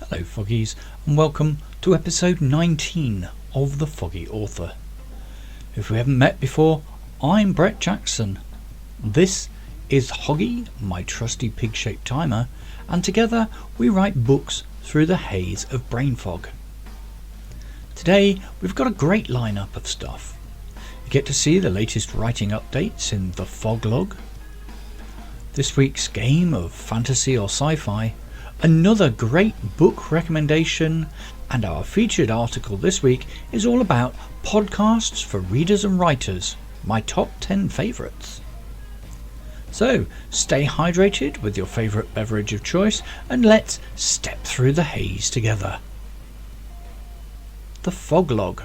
Hello Foggies, and welcome to episode 19 of The Foggy Author. If we haven't met before, I'm Brett Jackson. This is Hoggy, my trusty pig-shaped timer, and together we write books through the haze of brain fog. Today we've got a great lineup of stuff. You get to see the latest writing updates in the Fog Log, this week's game of fantasy or sci-fi, another great book recommendation, and our featured article this week is all about podcasts for readers and writers, my top 10 favourites. So stay hydrated with your favourite beverage of choice and let's step through the haze together. The Fog Log.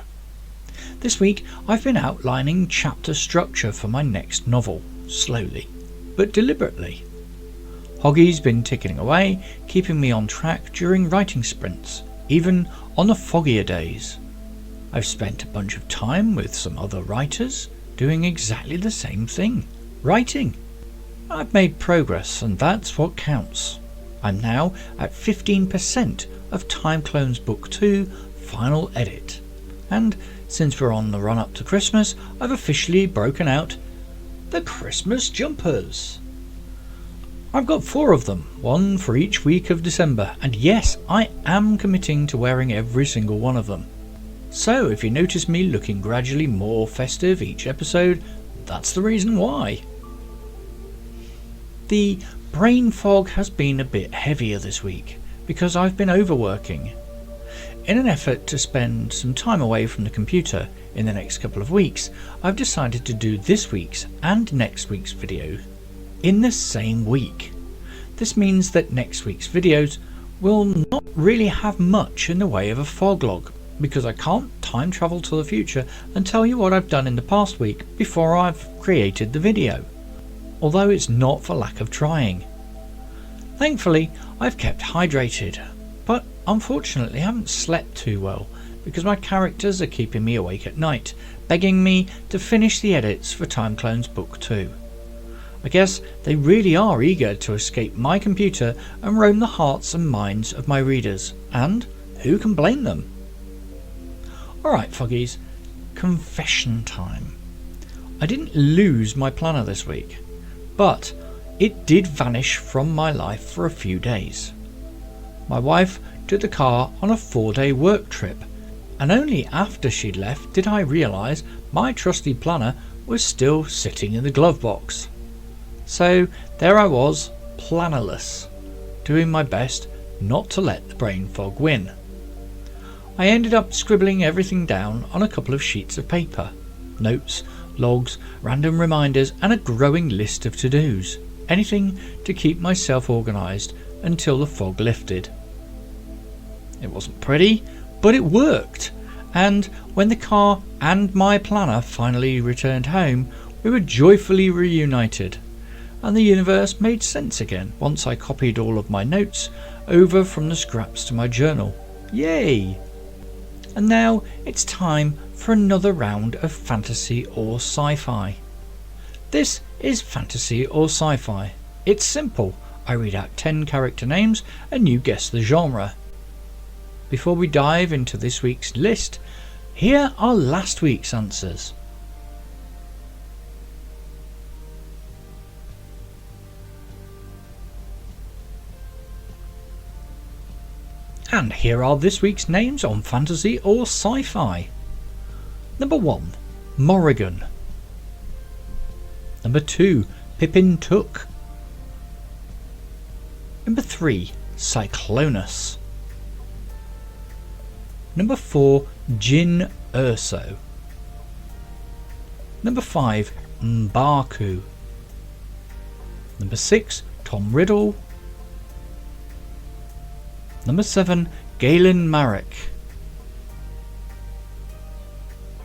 This week I've been outlining chapter structure for my next novel, slowly but deliberately. Hoggy's been ticking away, keeping me on track during writing sprints, even on the foggier days. I've spent a bunch of time with some other writers doing exactly the same thing, writing. I've made progress and that's what counts. I'm now at 15% of Time Clone's Book 2 final edit. And since we're on the run up to Christmas, I've officially broken out the Christmas jumpers. I've got 4 of them, one for each week of December, and yes, I am committing to wearing every single one of them. So if you notice me looking gradually more festive each episode, that's the reason why. The brain fog has been a bit heavier this week because I've been overworking. In an effort to spend some time away from the computer in the next couple of weeks, I've decided to do this week's and next week's video in the same week. This means that next week's videos will not really have much in the way of a fog log, because I can't time travel to the future and tell you what I've done in the past week before I've created the video, although it's not for lack of trying. Thankfully I've kept hydrated, but unfortunately haven't slept too well because my characters are keeping me awake at night, begging me to finish the edits for Time Clone's Book 2. I guess they really are eager to escape my computer and roam the hearts and minds of my readers, and who can blame them? Alright Foggies, confession time. I didn't lose my planner this week, but it did vanish from my life for a few days. My wife took the car on a 4-day work trip, and only after she'd left did I realise my trusty planner was still sitting in the glove box. So there I was, plannerless, doing my best not to let the brain fog win. I ended up scribbling everything down on a couple of sheets of paper, notes, logs, random reminders and a growing list of to-dos, anything to keep myself organised until the fog lifted. It wasn't pretty, but it worked, and when the car and my planner finally returned home, we were joyfully reunited, and the universe made sense again once I copied all of my notes over from the scraps to my journal. Yay! And now it's time for another round of fantasy or sci-fi. This is fantasy or sci-fi. It's simple. I read out 10 character names and you guess the genre. Before we dive into this week's list, here are last week's answers. And here are this week's names on fantasy or sci-fi. Number 1, Morrigan. Number 2, Pippin Took. Number 3, Cyclonus. Number 4, Jin Urso. Number 5, Mbaku. Number 6, Tom Riddle. Number 7, Galen Marek.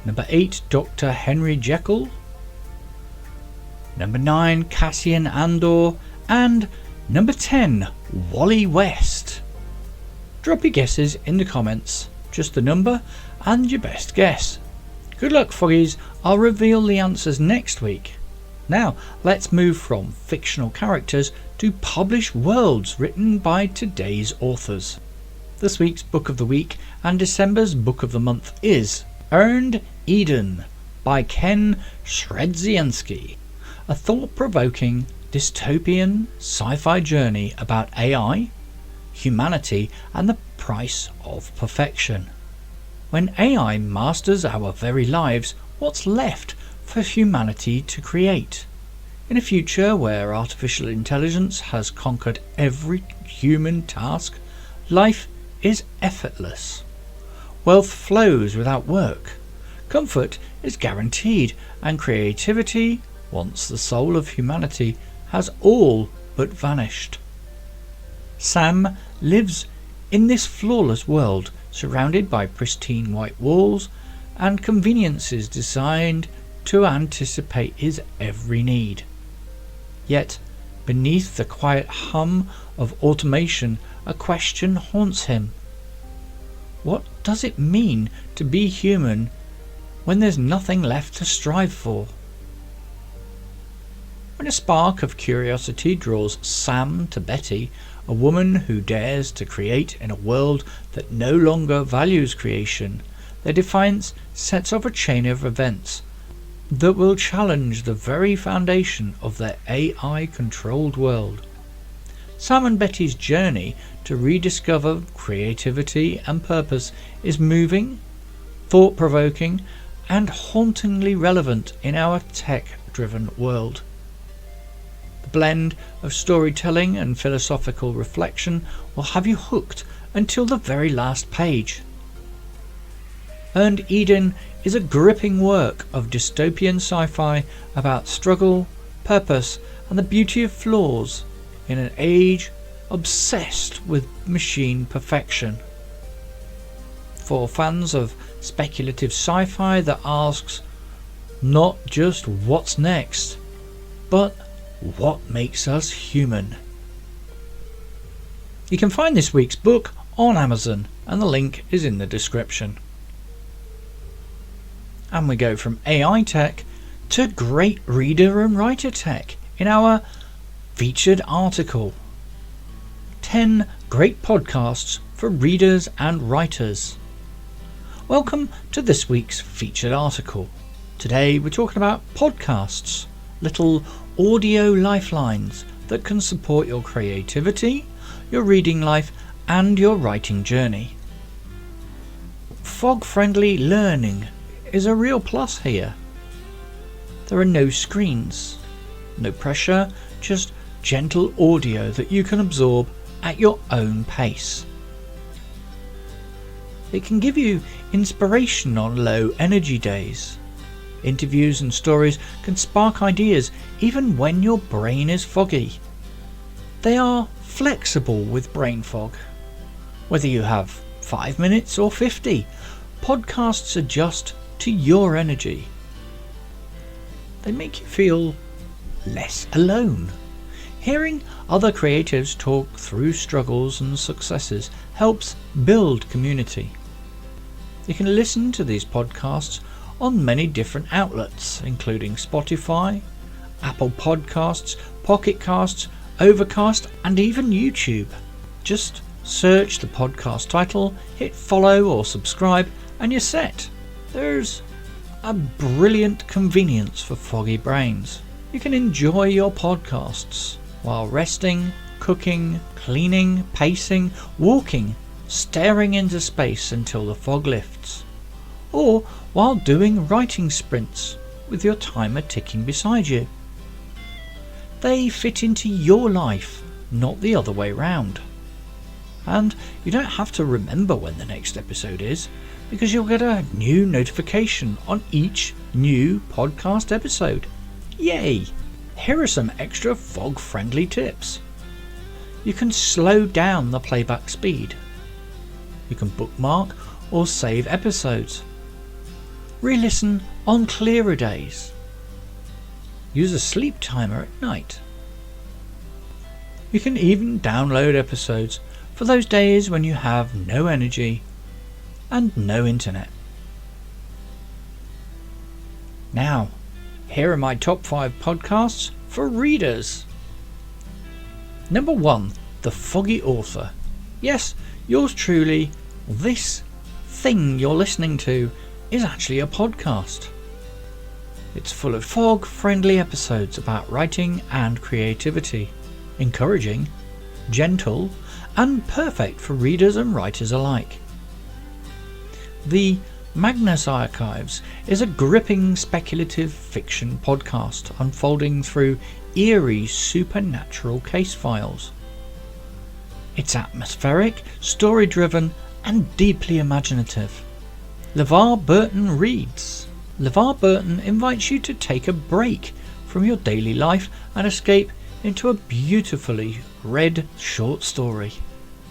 Number 8, Dr. Henry Jekyll. Number 9, Cassian Andor. And number 10, Wally West. Drop your guesses in the comments, just the number and your best guess. Good luck Foggies, I'll reveal the answers next week. Now let's move from fictional characters to published worlds written by today's authors. This week's book of the week and December's book of the month is Earned Eden by Ken Sriedziensky, a thought-provoking dystopian sci-fi journey about AI, humanity and the price of perfection. When AI masters our very lives, what's left for humanity to create? In a future where artificial intelligence has conquered every human task, life is effortless. Wealth flows without work. Comfort is guaranteed, and creativity, once the soul of humanity, has all but vanished. Sam lives in this flawless world, surrounded by pristine white walls and conveniences designed to anticipate his every need. Yet, beneath the quiet hum of automation, a question haunts him. What does it mean to be human when there's nothing left to strive for? When a spark of curiosity draws Sam to Betty, a woman who dares to create in a world that no longer values creation, their defiance sets off a chain of events that will challenge the very foundation of their AI-controlled world. Sam and Betty's journey to rediscover creativity and purpose is moving, thought-provoking, and hauntingly relevant in our tech-driven world. The blend of storytelling and philosophical reflection will have you hooked until the very last page. Earned Eden is a gripping work of dystopian sci-fi about struggle, purpose, and the beauty of flaws in an age obsessed with machine perfection. For fans of speculative sci-fi that asks not just what's next, but what makes us human. You can find this week's book on Amazon, and the link is in the description. And we go from AI tech to great reader and writer tech in our featured article. 10 great podcasts for readers and writers. Welcome to this week's featured article. Today we're talking about podcasts, little audio lifelines that can support your creativity, your reading life and your writing journey. Fog-friendly learning is a real plus here. There are no screens, no pressure, just gentle audio that you can absorb at your own pace. It can give you inspiration on low energy days. Interviews and stories can spark ideas even when your brain is foggy. They are flexible with brain fog. Whether you have 5 minutes or 50, podcasts adjust to your energy. They make you feel less alone. Hearing other creatives talk through struggles and successes helps build community. You can listen to these podcasts on many different outlets, including Spotify, Apple Podcasts, Pocket Casts, Overcast, and even YouTube. Just search the podcast title, hit follow or subscribe, and you're set. There's a brilliant convenience for foggy brains. You can enjoy your podcasts while resting, cooking, cleaning, pacing, walking, staring into space until the fog lifts, or while doing writing sprints with your timer ticking beside you. They fit into your life, not the other way round. And you don't have to remember when the next episode is, because you'll get a new notification on each new podcast episode. Yay! Here are some extra fog-friendly tips. You can slow down the playback speed. You can bookmark or save episodes. Re-listen on clearer days. Use a sleep timer at night. You can even download episodes for those days when you have no energy and no internet. Now, here are my top 5 podcasts for readers. Number 1, The Foggy Author. Yes, yours truly, this thing you're listening to, is actually a podcast. It's full of fog-friendly episodes about writing and creativity, encouraging, gentle, and perfect for readers and writers alike. The Magnus Archives is a gripping speculative fiction podcast unfolding through eerie supernatural case files. It's atmospheric, story-driven, and deeply imaginative. LeVar Burton reads. LeVar Burton invites you to take a break from your daily life and escape into a beautifully read short story.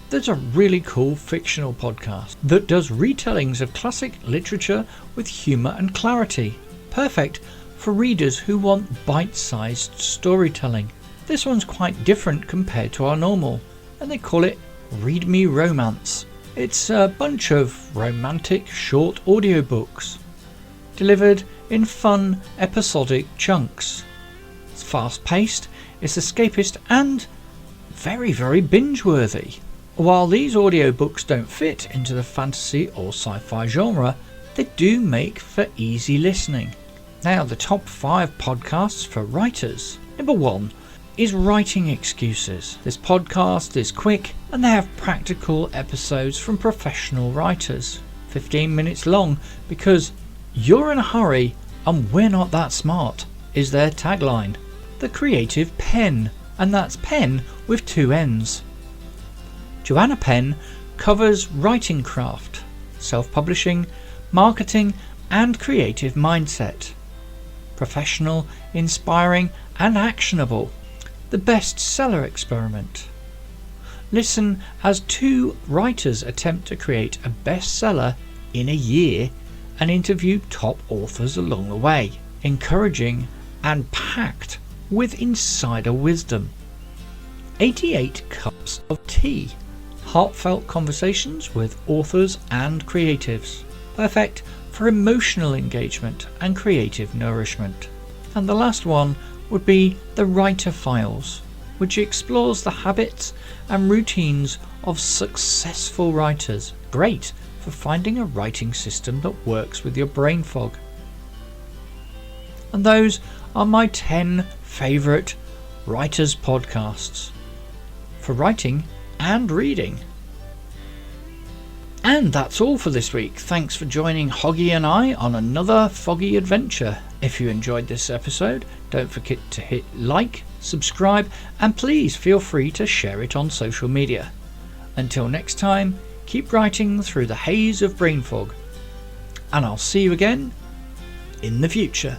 There's a really cool fictional podcast that does retellings of classic literature with humour and clarity, perfect for readers who want bite-sized storytelling. This one's quite different compared to our normal, and they call it Read Me Romance. It's a bunch of romantic short audiobooks, delivered in fun, episodic chunks. It's fast-paced, it's escapist, and very, very binge-worthy. While these audiobooks don't fit into the fantasy or sci-fi genre, they do make for easy listening. Now, the top 5 podcasts for writers. Number 1 is Writing Excuses. This podcast is quick and they have practical episodes from professional writers. 15 minutes long because you're in a hurry and we're not that smart, is their tagline. The Creative Pen, and that's pen with 2 N's. Joanna Penn covers writing craft, self-publishing, marketing and creative mindset. Professional, inspiring and actionable. The bestseller experiment. Listen as 2 writers attempt to create a bestseller in a year and interview top authors along the way. Encouraging and packed with insider wisdom. 88 Cups of Tea. Heartfelt conversations with authors and creatives. Perfect for emotional engagement and creative nourishment. And the last one would be The Writer Files, which explores the habits and routines of successful writers. Great for finding a writing system that works with your brain fog. And those are my 10 favourite writers' podcasts for writing and reading. And that's all for this week. Thanks for joining Hoggy and I on another foggy adventure. If you enjoyed this episode, don't forget to hit like, subscribe, and please feel free to share it on social media. Until next time, keep writing through the haze of brain fog, and I'll see you again in the future.